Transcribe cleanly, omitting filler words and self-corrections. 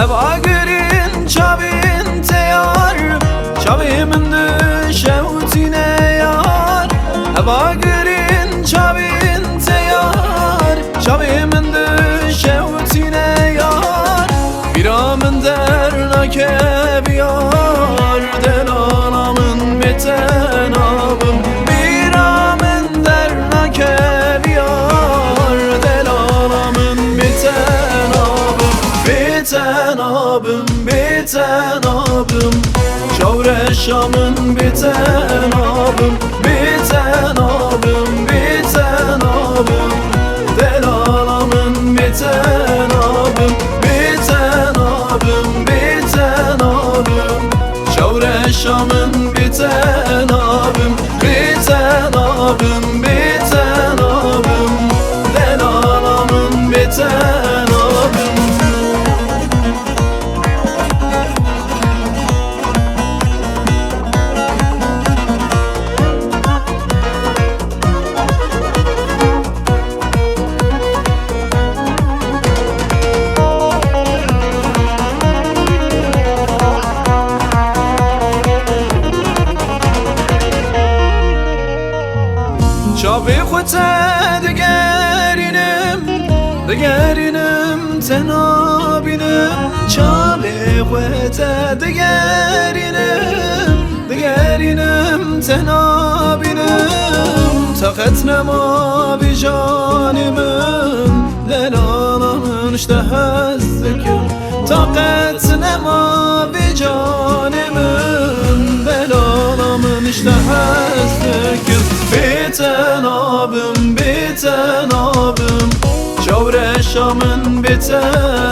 Eva girin çavin teyar, çavimin düşevtine yar. Eva girin çavin teyar, çavimin düşevtine yar. Biramın dernake biyar, delanamın biten abım. Biramın dernake biyar, delanamın biten abım. Biten abım, biten abım, Çavreşamın biten abım. Biten abım, biten abım, Delalamın biten abım. Biten abım, biten abım, Çavreşamın biten abım. Biten abım, biten abım, Delalamın biten abım. Çavi xute digerinim tenabinim. Çavi xute digerinim tenabinim. Taqet nema bi canimim, Lelanamın işte hezzikim. Taqet nema bi canimim, Lelanamın işte hezzikim. Biten abım, biten abım, Çavreşamın biten